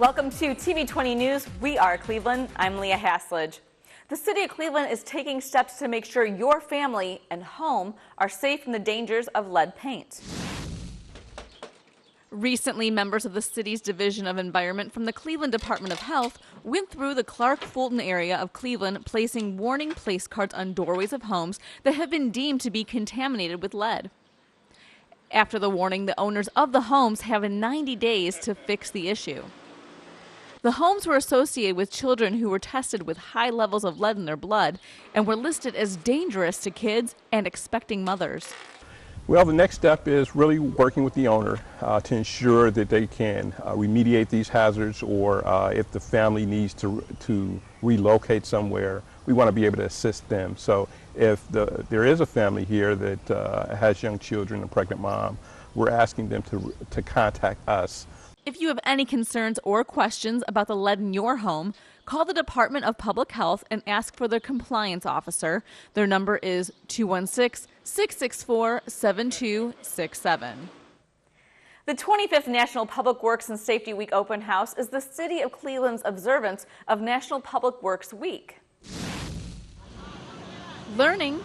Welcome to TV20 News. We are Cleveland. I'm Leah Haslage. The city of Cleveland is taking steps to make sure your family and home are safe from the dangers of lead paint. Recently, members of the city's Division of Environment from the Cleveland Department of Health went through the Clark-Fulton area of Cleveland, placing warning place cards on doorways of homes that have been deemed to be contaminated with lead. After the warning, the owners of the homes have 90 days to fix the issue. The homes were associated with children who were tested with high levels of lead in their blood and were listed as dangerous to kids and expecting mothers. Well, the next step is really working with the owner to ensure that they can remediate these hazards, or if the family needs to relocate somewhere, we want to be able to assist them. So if there is a family here that has young children, a pregnant mom, we're asking them to contact us. If you have any concerns or questions about the lead in your home, call the Department of Public Health and ask for their compliance officer. Their number is 216-664-7267. The 25th National Public Works and Safety Week Open House is the City of Cleveland's observance of National Public Works Week. Learning,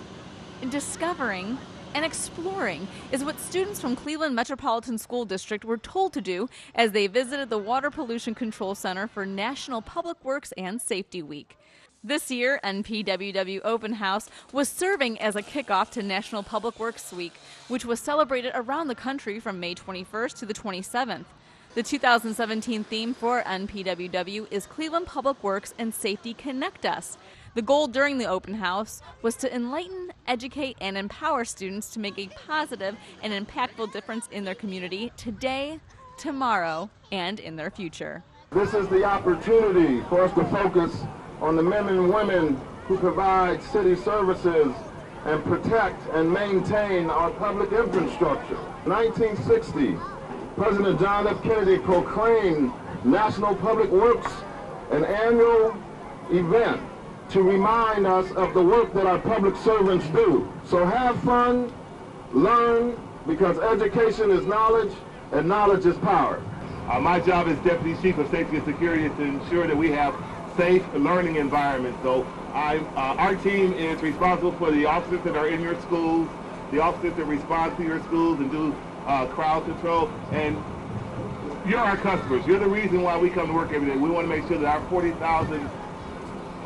discovering, and exploring is what students from Cleveland Metropolitan School District were told to do as they visited the Water Pollution Control Center for National Public Works and Safety Week. This year, NPWW Open House was serving as a kickoff to National Public Works Week, which was celebrated around the country from May 21st to the 27th. The 2017 theme for NPWW is Cleveland Public Works and Safety Connect Us. The goal during the open house was to enlighten, educate, and empower students to make a positive and impactful difference in their community today, tomorrow, and in their future. This is the opportunity for us to focus on the men and women who provide city services and protect and maintain our public infrastructure. 1960, President John F. Kennedy proclaimed National Public Works an annual event to remind us of the work that our public servants do. So have fun, learn, because education is knowledge and knowledge is power. My job as Deputy Chief of Safety and Security is to ensure that we have safe learning environments. So our team is responsible for the officers that are in your schools, the officers that respond to your schools and do crowd control. And you're our customers. You're the reason why we come to work every day. We want to make sure that our 40,000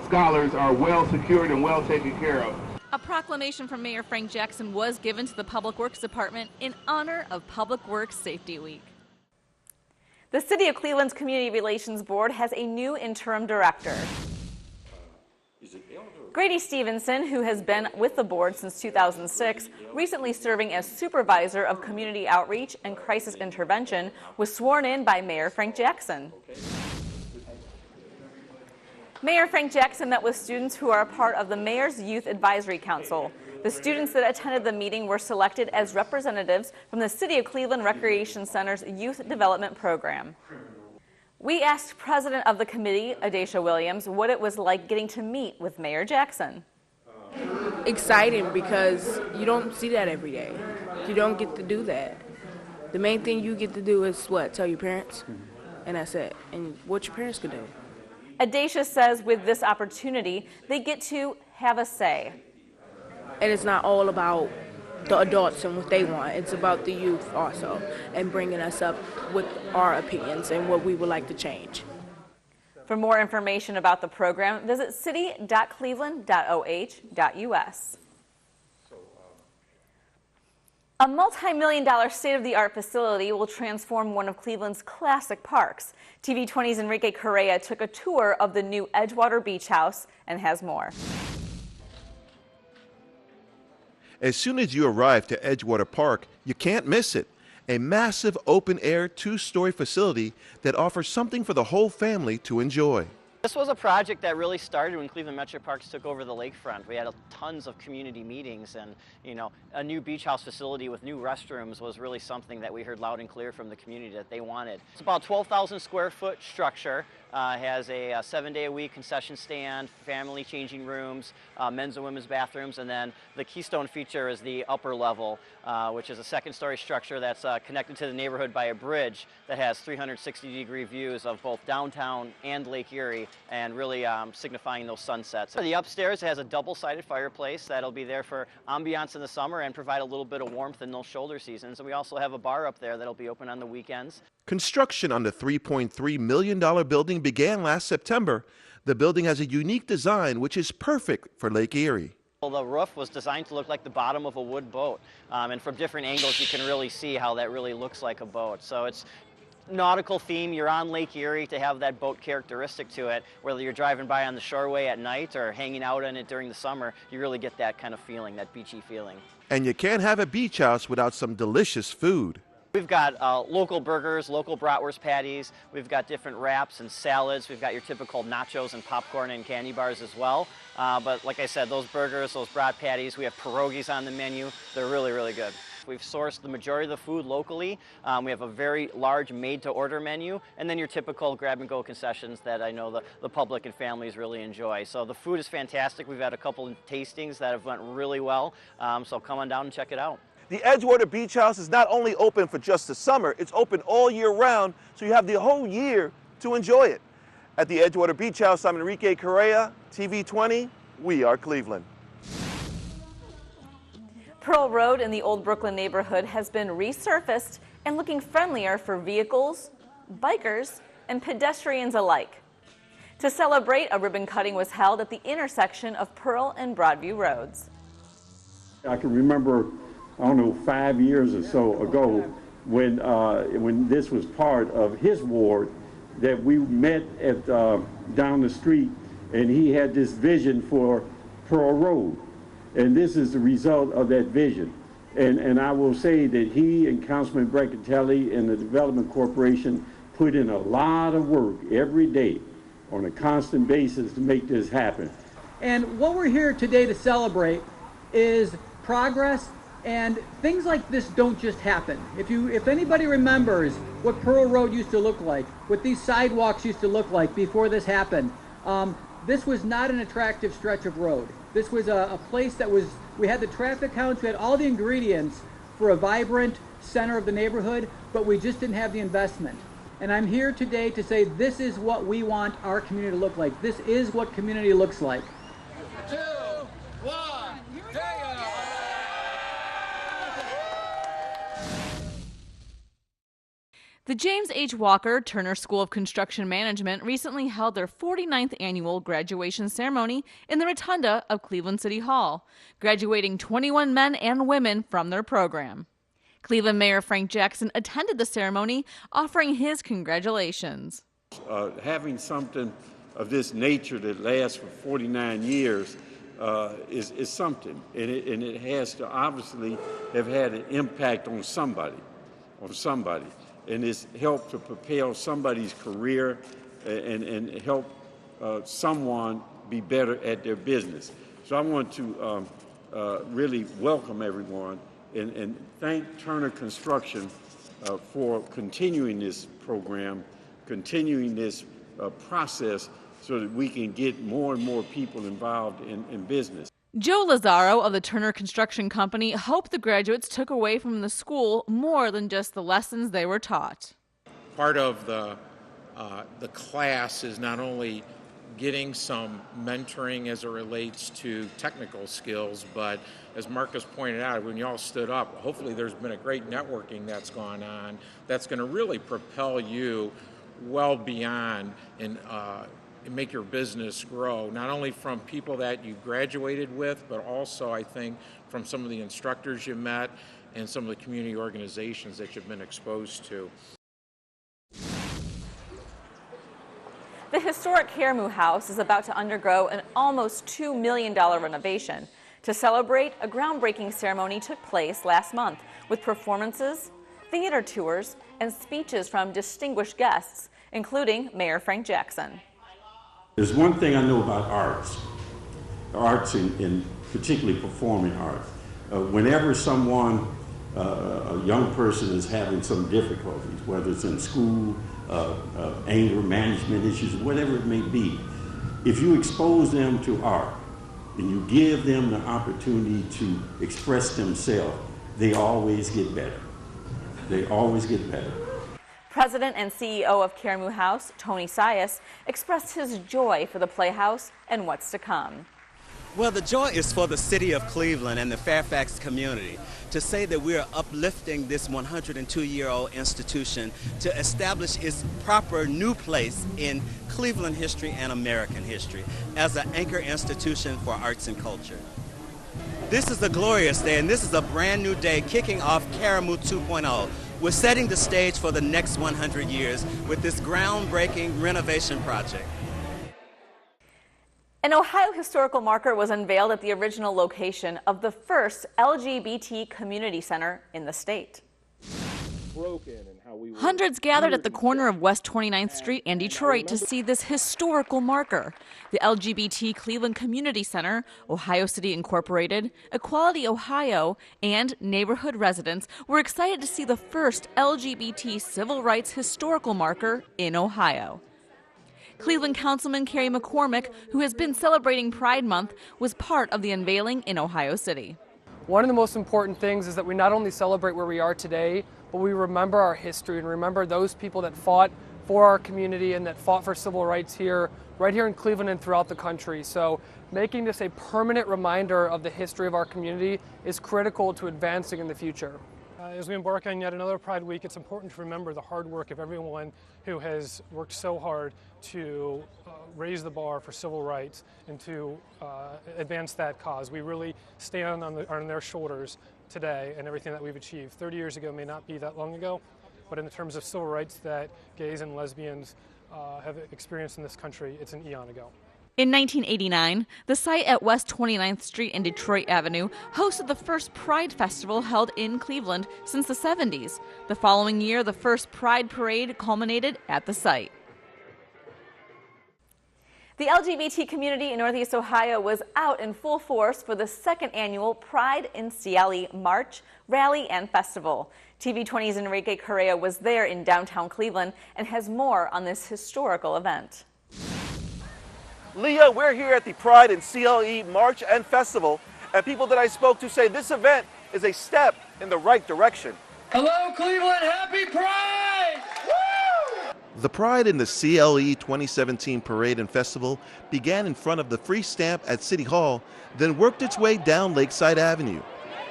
scholars are well secured and well taken care of. A proclamation from Mayor Frank Jackson was given to the Public Works Department in honor of Public Works Safety Week. The City of Cleveland's Community Relations Board has a new interim director. Grady Stevenson, who has been with the board since 2006, recently serving as Supervisor of Community Outreach and Crisis Intervention, was sworn in by Mayor Frank Jackson. Mayor Frank Jackson met with students who are a part of the Mayor's Youth Advisory Council. The students that attended the meeting were selected as representatives from the City of Cleveland Recreation Center's Youth Development Program. We asked President of the committee, Adacia Williams, what it was like getting to meet with Mayor Jackson. Exciting, because you don't see that every day. You don't get to do that. The main thing you get to do is what? Tell your parents? And that's it. And what your parents could do. Adacia says with this opportunity, they get to have a say. And it's not all about the adults and what they want. It's about the youth also, and bringing us up with our opinions and what we would like to change. For more information about the program, visit city.cleveland.oh.us. A multi-million-dollar state-of-the-art facility will transform one of Cleveland's classic parks. TV20's Enrique Correa took a tour of the new Edgewater Beach House and has more. As soon as you arrive to Edgewater Park, you can't miss it. A massive open-air two-story facility that offers something for the whole family to enjoy. This was a project that really started when Cleveland Metro Parks took over the lakefront. We had tons of community meetings, and a new beach house facility with new restrooms was really something that we heard loud and clear from the community that they wanted. It's about a 12,000 square foot structure has a 7-day-a-week concession stand, family changing rooms, men's and women's bathrooms, and then the keystone feature is the upper level, which is a second-story structure that's connected to the neighborhood by a bridge that has 360-degree views of both downtown and Lake Erie, and really signifying those sunsets. The upstairs has a double-sided fireplace that'll be there for ambiance in the summer and provide a little bit of warmth in those shoulder seasons. And we also have a bar up there that'll be open on the weekends. Construction on the $3.3 million building began last September. The building has a unique design which is perfect for Lake Erie. Well, the roof was designed to look like the bottom of a wood boat, and from different angles you can really see how that really looks like a boat. So it's nautical theme. You're on Lake Erie to have that boat characteristic to it. Whether you're driving by on the shoreway at night or hanging out in it during the summer, you really get that kind of feeling, that beachy feeling. And you can't have a beach house without some delicious food. We've got local burgers, local bratwurst patties. We've got different wraps and salads. We've got your typical nachos and popcorn and candy bars as well. But like I said, those burgers, those brat patties, we have pierogies on the menu. They're really, really good. We've sourced the majority of the food locally. We have a very large made-to-order menu, and then your typical grab-and-go concessions that I know the public and families really enjoy. So the food is fantastic. We've had a couple of tastings that have went really well, so come on down and check it out. The Edgewater Beach House is not only open for just the summer, it's open all year round, so you have the whole year to enjoy it. At the Edgewater Beach House, I'm Enrique Correa, TV20, we are Cleveland. Pearl Road in the Old Brooklyn neighborhood has been resurfaced and looking friendlier for vehicles, bikers, and pedestrians alike. To celebrate, a ribbon cutting was held at the intersection of Pearl and Broadview Roads. I can remember, I don't know, 5 years or so ago when this was part of his ward that we met at down the street, and he had this vision for Pearl Road. And this is the result of that vision. And I will say that he and Councilman Brancatelli and the Development Corporation put in a lot of work every day on a constant basis to make this happen. And what we're here today to celebrate is progress, and things like this don't just happen. If anybody remembers what Pearl Road used to look like, what these sidewalks used to look like before this happened, this was not an attractive stretch of road. This was a place that we had the traffic counts, we had all the ingredients for a vibrant center of the neighborhood, but we just didn't have the investment. And I'm here today to say this is what we want our community to look like. This is what community looks like. 2, 1, The James H. Walker Turner School of Construction Management recently held their 49th annual graduation ceremony in the rotunda of Cleveland City Hall, graduating 21 men and women from their program. Cleveland Mayor Frank Jackson attended the ceremony, offering his congratulations. Having something of this nature that lasts for 49 years is something, and it has to obviously have had an impact on somebody. And it's helped to propel somebody's career and help someone be better at their business. So I want to really welcome everyone and thank Turner Construction for continuing this program, continuing this process so that we can get more and more people involved in business. Joe Lazaro of the Turner Construction Company hoped the graduates took away from the school more than just the lessons they were taught. Part of the class is not only getting some mentoring as it relates to technical skills, but as Marcus pointed out, when you all stood up, hopefully there's been a great networking that's gone on that's going to really propel you well beyond and make your business grow, not only from people that you graduated with, but also, I think, from some of the instructors you met and some of the community organizations that you've been exposed to. The historic Caramoo House is about to undergo an almost $2 million renovation. To celebrate, a groundbreaking ceremony took place last month with performances, theater tours, and speeches from distinguished guests, including Mayor Frank Jackson. There's one thing I know about arts and particularly performing arts. Whenever someone a young person is having some difficulties, whether it's in school, anger management issues, whatever it may be, if you expose them to art and you give them the opportunity to express themselves, they always get better. They always get better. President and CEO of Karamu House, Tony Sias, expressed his joy for the Playhouse and what's to come. Well, the joy is for the city of Cleveland and the Fairfax community to say that we are uplifting this 102-year-old institution to establish its proper new place in Cleveland history and American history as an anchor institution for arts and culture. This is a glorious day, and this is a brand new day kicking off Karamu 2.0. We're setting the stage for the next 100 years with this groundbreaking renovation project. An Ohio historical marker was unveiled at the original location of the first LGBT community center in the state. Hundreds gathered at the corner of West 29th Street and Detroit to see this historical marker. The LGBT Cleveland Community Center, Ohio City Incorporated, Equality Ohio, and neighborhood residents were excited to see the first LGBT civil rights historical marker in Ohio. Cleveland Councilman Carrie McCormick, who has been celebrating Pride Month, was part of the unveiling in Ohio City. One of the most important things is that we not only celebrate where we are today, but we remember our history and remember those people that fought for our community and that fought for civil rights here, right here in Cleveland and throughout the country. So making this a permanent reminder of the history of our community is critical to advancing in the future. As we embark on yet another Pride Week, it's important to remember the hard work of everyone who has worked so hard to raise the bar for civil rights and to advance that cause. We really stand on their shoulders today and everything that we've achieved. 30 years ago may not be that long ago, but in the terms of civil rights that gays and lesbians have experienced in this country, it's an eon ago. In 1989, the site at West 29th Street and Detroit Avenue hosted the first Pride Festival held in Cleveland since the 70s. The following year, the first Pride Parade culminated at the site. The LGBT community in Northeast Ohio was out in full force for the second annual Pride in CLE March, Rally, and Festival. TV20's Enrique Correa was there in downtown Cleveland and has more on this historical event. Leah, we're here at the Pride in CLE March and Festival, and people that I spoke to say this event is a step in the right direction. Hello, Cleveland, happy Pride! Woo! The Pride in the CLE 2017 Parade and Festival began in front of the Free Stamp at City Hall, then worked its way down Lakeside Avenue.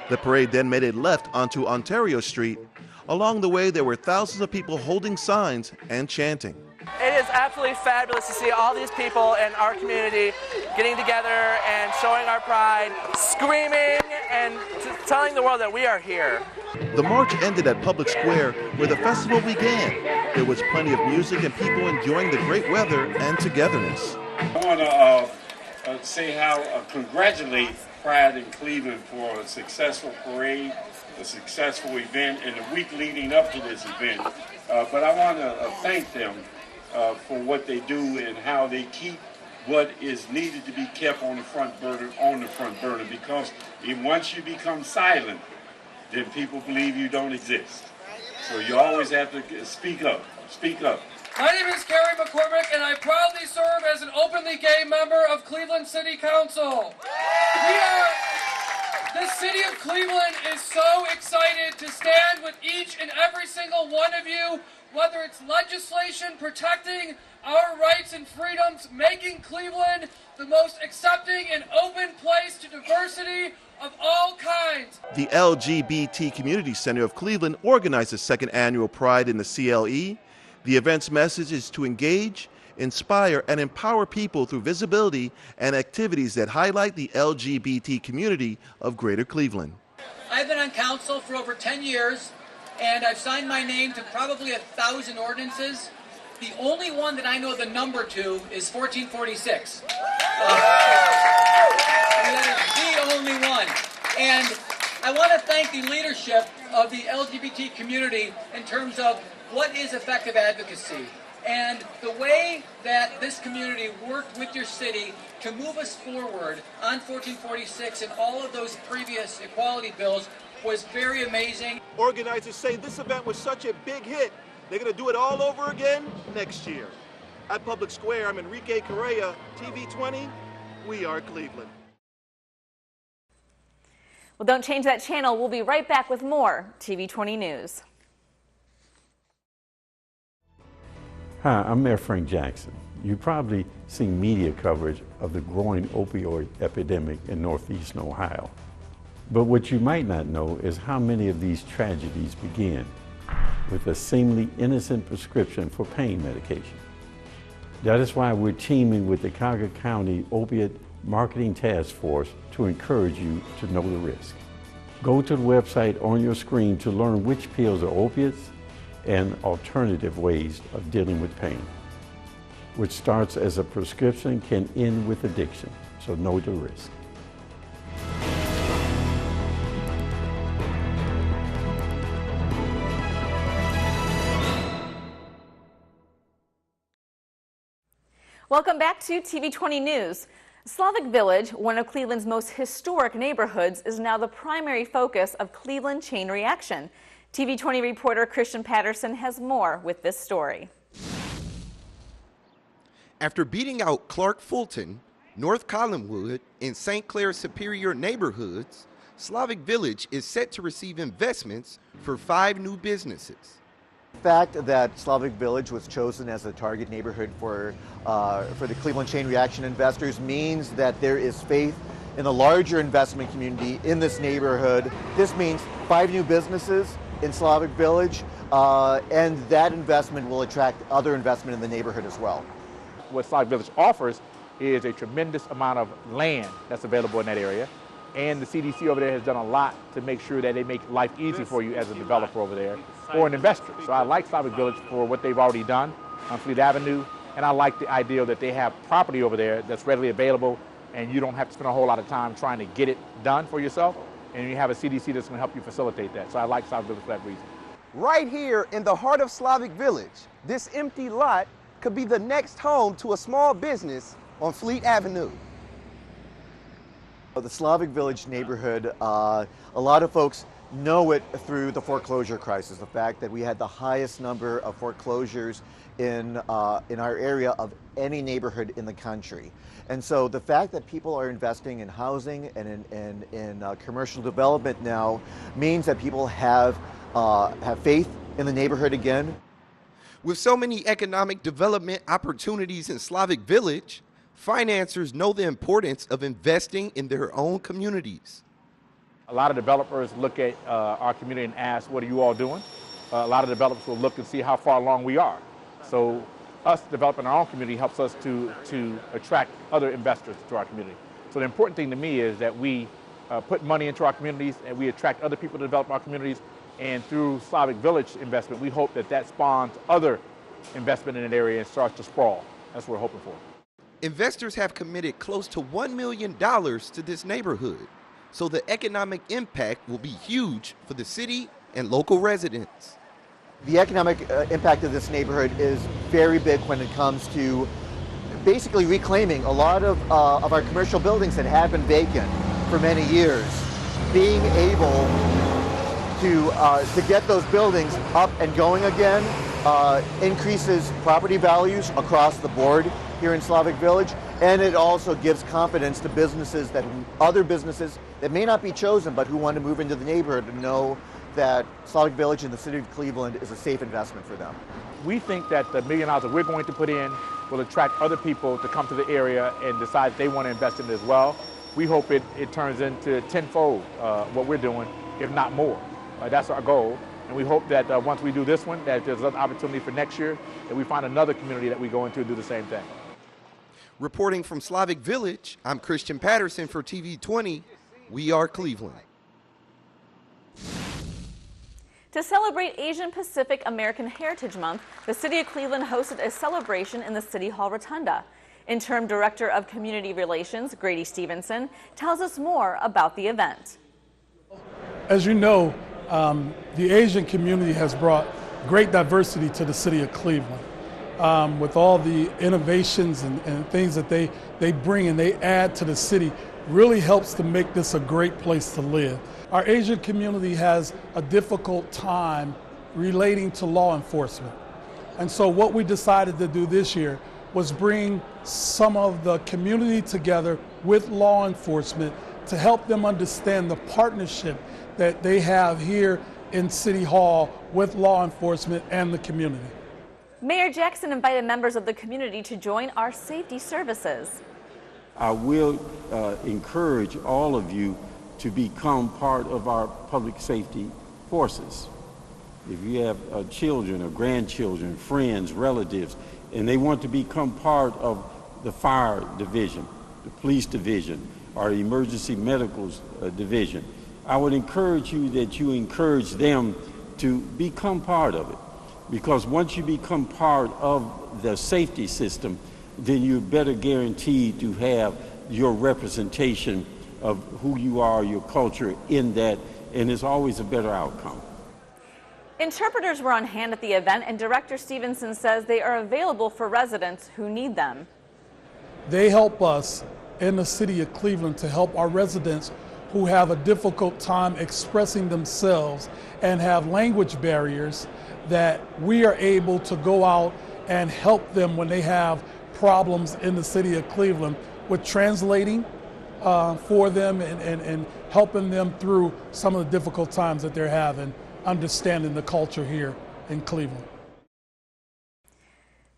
The parade then made a left onto Ontario Street. Along the way, there were thousands of people holding signs and chanting. It is absolutely fabulous to see all these people in our community getting together and showing our pride, screaming and telling the world that we are here. The march ended at Public Square, where the festival began. There was plenty of music and people enjoying the great weather and togetherness. I want to say how congratulate Pride in Cleveland for a successful parade, a successful event, and the week leading up to this event. But I want to thank them for what they do and how they keep what is needed to be kept on the front burner, because once you become silent, then people believe you don't exist. So you always have to speak up. Speak up. My name is Carrie McCormick, and I proudly serve as an openly gay member of Cleveland City Council. The city of Cleveland is so excited to stand with each and every single one of you, whether it's legislation protecting our rights and freedoms, making Cleveland the most accepting and open place to diversity of all kinds. The LGBT Community Center of Cleveland organized the second annual Pride in the CLE. The event's message is to engage, inspire, and empower people through visibility and activities that highlight the LGBT community of Greater Cleveland. I've been on council for over 10 years, and I've signed my name to probably 1,000 ordinances. The only one that I know the number to is 1446. That is the only one. And I want to thank the leadership of the LGBT community in terms of what is effective advocacy. And the way that this community worked with your city to move us forward on 1446 and all of those previous equality bills was very amazing. Organizers say this event was such a big hit, they're going to do it all over again next year. At Public Square, I'm Enrique Correa, TV20, we are Cleveland. Well, don't change that channel. We'll be right back with more TV20 News. Hi, I'm Mayor Frank Jackson. You've probably seen media coverage of the growing opioid epidemic in northeastern Ohio. But what you might not know is how many of these tragedies begin with a seemingly innocent prescription for pain medication. That is why we're teaming with the Cuyahoga County Opiate Marketing Task Force to encourage you to know the risk. Go to the website on your screen to learn which pills are opiates and alternative ways of dealing with pain. Which starts as a prescription can end with addiction, so know the risk. Welcome back to TV20 News. Slavic Village, one of Cleveland's most historic neighborhoods, is now the primary focus of Cleveland chain reaction. TV20 reporter Christian Patterson has more with this story. After beating out Clark Fulton, North Collinwood, and St. Clair Superior neighborhoods, Slavic Village is set to receive investments for 5 new businesses. The fact that Slavic Village was chosen as a target neighborhood for the Cleveland chain reaction investors means that there is faith in the larger investment community in this neighborhood. This means 5 new businesses in Slavic Village, and that investment will attract other investment in the neighborhood as well. What Slavic Village offers is a tremendous amount of land that's available in that area, and the CDC over there has done a lot to make sure that they make life easy for you as a developer over there or an investor. So I like Slavic Village for what they've already done on Fleet Avenue, and I like the idea that they have property over there that's readily available and you don't have to spend a whole lot of time trying to get it done for yourself, and you have a CDC that's going to help you facilitate that. So I like Slavic Village for that reason. Right here in the heart of Slavic Village, this empty lot could be the next home to a small business on Fleet Avenue. The Slavic Village neighborhood, a lot of folks know it through the foreclosure crisis, the fact that we had the highest number of foreclosures in our area of any neighborhood in the country. And so the fact that people are investing in housing and in commercial development now means that people have faith in the neighborhood again. With so many economic development opportunities in Slavic Village, financiers know the importance of investing in their own communities. A lot of developers look at our community and ask, what are you all doing? A lot of developers will look and see how far along we are. So us developing our own community helps us to attract other investors to our community. So the important thing to me is that we put money into our communities and we attract other people to develop our communities. And through Slavic Village investment, we hope that spawns other investment in an area and starts to sprawl. That's what we're hoping for. Investors have committed close to $1 million to this neighborhood, so the economic impact will be huge for the city and local residents. The economic impact of this neighborhood is very big when it comes to basically reclaiming a lot of our commercial buildings that have been vacant for many years. Being able to get those buildings up and going again increases property values across the board here in Slavic Village, and it also gives confidence to businesses, other businesses that may not be chosen but who want to move into the neighborhood to know that Slavic Village and the city of Cleveland is a safe investment for them. We think that the $1 million that we're going to put in will attract other people to come to the area and decide they want to invest in it as well. We hope it turns into tenfold what we're doing, if not more. That's our goal. And we hope that once we do this one, that there's an opportunity for next year, that we find another community that we go into and do the same thing. Reporting from Slavic Village, I'm Christian Patterson for TV20. We are Cleveland. To celebrate Asian Pacific American Heritage Month, the City of Cleveland hosted a celebration in the City Hall Rotunda. Interim Director of Community Relations, Grady Stevenson, tells us more about the event. As you know, the Asian community has brought great diversity to the City of Cleveland. With all the innovations and things that they bring and they add to the city, really helps to make this a great place to live. Our Asian community has a difficult time relating to law enforcement. And so what we decided to do this year was bring some of the community together with law enforcement to help them understand the partnership that they have here in City Hall with law enforcement and the community. Mayor Jackson invited members of the community to join our safety services. I will encourage all of you to become part of our public safety forces. If you have children or grandchildren, friends, relatives, and they want to become part of the fire division, the police division, or the emergency medical division, I would encourage you that you encourage them to become part of it. Because once you become part of the safety system, then you're better guaranteed to have your representation of who you are, your culture in that, and it's always a better outcome. Interpreters were on hand at the event, and Director Stevenson says they are available for residents who need them. They help us in the city of Cleveland to help our residents who have a difficult time expressing themselves and have language barriers, that we are able to go out and help them when they have problems in the city of Cleveland with translating for them and helping them through some of the difficult times that they're having, understanding the culture here in Cleveland.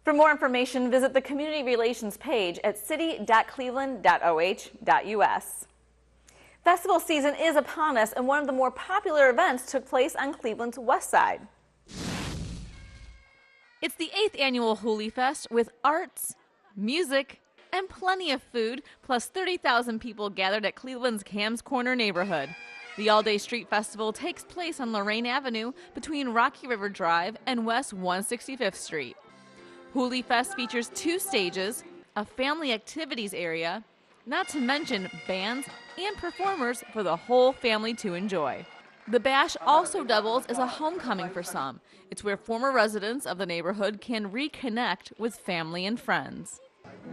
For more information, visit the Community Relations page at city.cleveland.oh.us. Festival season is upon us, and one of the more popular events took place on Cleveland's west side. It's the 8th annual Hooli Fest with arts, music, and plenty of food, plus 30,000 people gathered at Cleveland's Cam's Corner neighborhood. The all-day street festival takes place on Lorraine Avenue between Rocky River Drive and West 165th Street. Hooli Fest features 2 stages, a family activities area, not to mention bands and performers for the whole family to enjoy. The bash also doubles as a homecoming for some. It's where former residents of the neighborhood can reconnect with family and friends.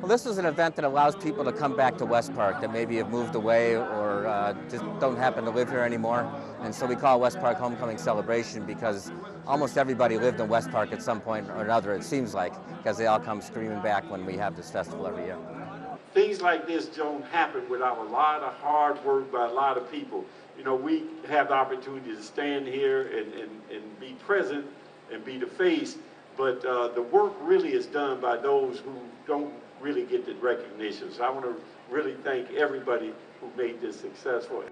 Well, this is an event that allows people to come back to West Park that maybe have moved away or just don't happen to live here anymore. And so we call West Park Homecoming Celebration because almost everybody lived in West Park at some point or another, it seems like, because they all come screaming back when we have this festival every year. Things like this don't happen without a lot of hard work by a lot of people. You know, we have the opportunity to stand here and be present and be the face, but the work really is done by those who don't really get the recognition. So I want to really thank everybody who made this successful.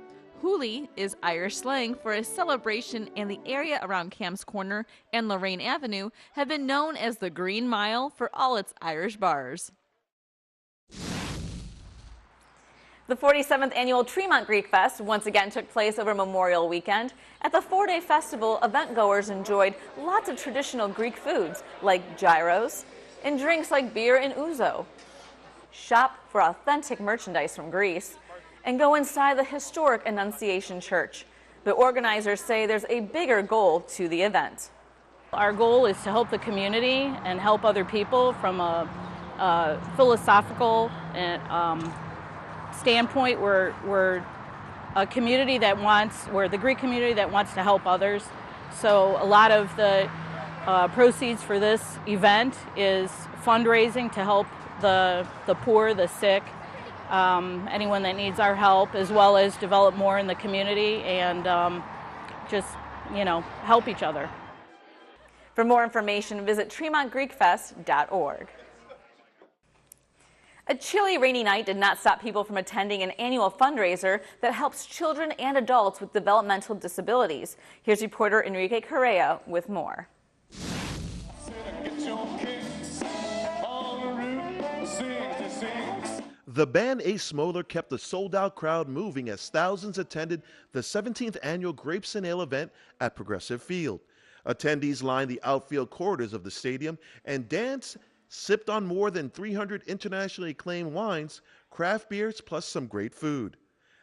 Hooli is Irish slang for a celebration, and the area around Cam's Corner and Lorraine Avenue have been known as the Green Mile for all its Irish bars. The 47th annual Tremont Greek Fest once again took place over Memorial Weekend. At the 4-day festival, event-goers enjoyed lots of traditional Greek foods like gyros and drinks like beer and ouzo. Shop for authentic merchandise from Greece and go inside the historic Annunciation Church. The organizers say there's a bigger goal to the event. Our goal is to help the community and help other people from a philosophical standpoint. We're a community that we're the Greek community that wants to help others. So a lot of the proceeds for this event is fundraising to help the poor, the sick, anyone that needs our help, as well as develop more in the community and just, help each other. For more information, visit TremontGreekFest.org. A chilly, rainy night did not stop people from attending an annual fundraiser that helps children and adults with developmental disabilities. Here's reporter Enrique Correa with more. The band Ace Smoller kept the sold-out crowd moving as thousands attended the 17th annual Grapes and Ale event at Progressive Field. Attendees lined the outfield corridors of the stadium and danced, sipped on more than 300 internationally acclaimed wines, craft beers, plus some great food.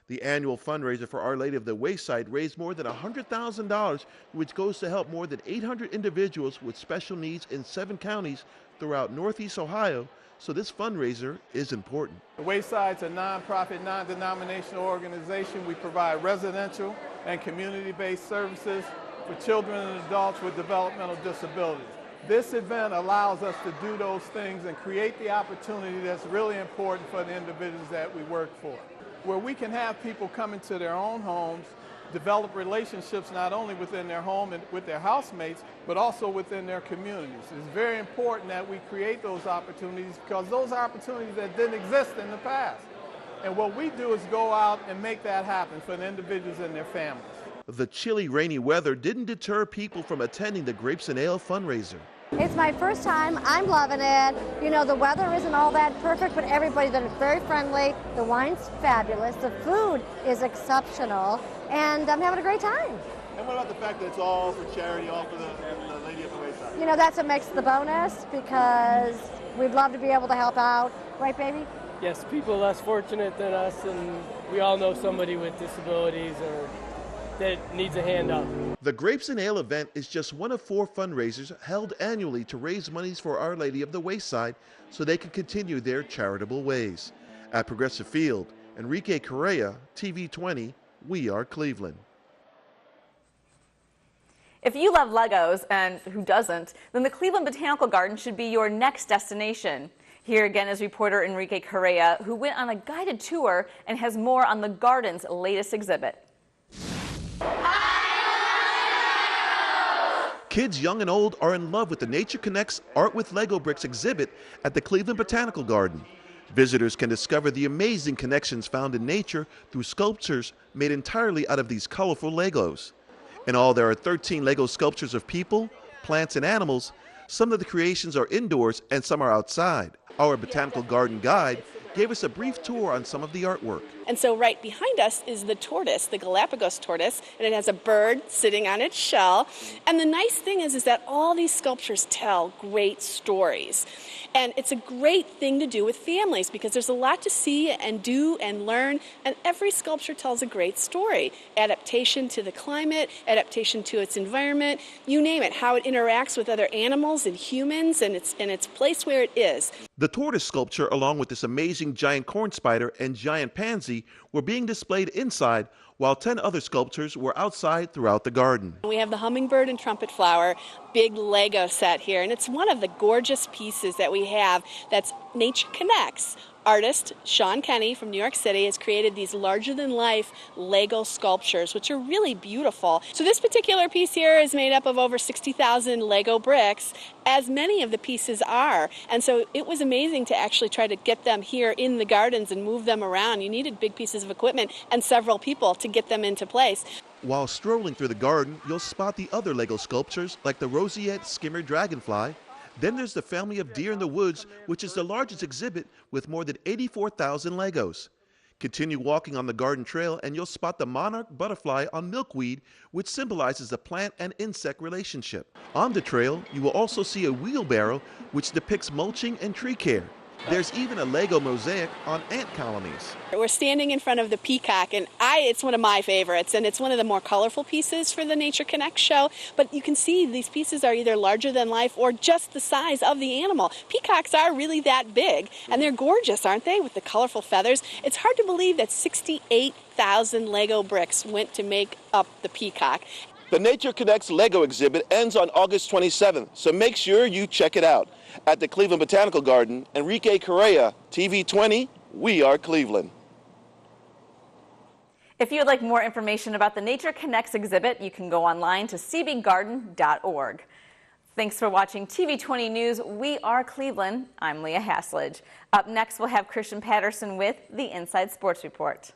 The annual fundraiser for Our Lady of the Wayside raised more than $100,000, which goes to help more than 800 individuals with special needs in 7 counties throughout Northeast Ohio, so this fundraiser is important. The Wayside's a nonprofit, non-denominational organization. We provide residential and community-based services for children and adults with developmental disabilities. This event allows us to do those things and create the opportunity that's really important for the individuals that we work for, where we can have people come into their own homes, develop relationships not only within their home and with their housemates, but also within their communities. It's very important that we create those opportunities because those are opportunities that didn't exist in the past. And what we do is go out and make that happen for the individuals and their families. The chilly, rainy weather didn't deter people from attending the Grapes and Ale fundraiser. It's my first time. I'm loving it. You know, the weather isn't all that perfect, but everybody's been very friendly. The wine's fabulous. The food is exceptional, and I'm having a great time. And what about the fact that it's all for charity, all for the Lady of the Wayside? You know, that's what makes the bonus, because we'd love to be able to help out. Right, baby? Yes, people less fortunate than us, and we all know somebody with disabilities or that needs a hand up. The Grapes and Ale event is just one of 4 fundraisers held annually to raise monies for Our Lady of the Wayside so they can continue their charitable ways. At Progressive Field, Enrique Correa, TV20, We Are Cleveland. If you love Legos, and who doesn't, then the Cleveland Botanical Garden should be your next destination. Here again is reporter Enrique Correa, who went on a guided tour and has more on the garden's latest exhibit. Kids young and old are in love with the Nature Connects Art with Lego Bricks exhibit at the Cleveland Botanical Garden. Visitors can discover the amazing connections found in nature through sculptures made entirely out of these colorful Legos. In all, there are 13 Lego sculptures of people, plants, and animals. Some of the creations are indoors and some are outside. Our Botanical Garden guide gave us a brief tour on some of the artwork. And so right behind us is the tortoise, the Galapagos tortoise, and it has a bird sitting on its shell. And the nice thing is that all these sculptures tell great stories. And it's a great thing to do with families because there's a lot to see and do and learn, and every sculpture tells a great story. Adaptation to the climate, adaptation to its environment, you name it, how it interacts with other animals and humans, and its place where it is. The tortoise sculpture, along with this amazing giant corn spider and giant pansy, were being displayed inside, while 10 other sculptures were outside throughout the garden. We have the hummingbird and trumpet flower, big Lego set here, and it's one of the gorgeous pieces that we have that's Nature Connects. Artist Sean Kenny from New York City has created these larger-than-life Lego sculptures, which are really beautiful. So this particular piece here is made up of over 60,000 Lego bricks, as many of the pieces are. And so it was amazing to actually try to get them here in the gardens and move them around. You needed big pieces of equipment and several people to get them into place. While strolling through the garden, you'll spot the other Lego sculptures like the roseate skimmer dragonfly. Then there's the family of deer in the woods, which is the largest exhibit with more than 84,000 Legos. Continue walking on the garden trail and you'll spot the monarch butterfly on milkweed, which symbolizes the plant and insect relationship. On the trail, you will also see a wheelbarrow, which depicts mulching and tree care. There's even a Lego mosaic on ant colonies. We're standing in front of the peacock, and it's one of my favorites, and it's one of the more colorful pieces for the Nature Connect show. But you can see these pieces are either larger than life or just the size of the animal. Peacocks are really that big, and they're gorgeous, aren't they, with the colorful feathers? It's hard to believe that 68,000 Lego bricks went to make up the peacock. The Nature Connects Lego exhibit ends on August 27th, so make sure you check it out. At the Cleveland Botanical Garden, Enrique Correa, TV20, We Are Cleveland. If you would like more information about the Nature Connects exhibit, you can go online to cbgarden.org. Thanks for watching TV20 News. We Are Cleveland. I'm Leah Haslage. Up next, we'll have Christian Patterson with the Inside Sports Report.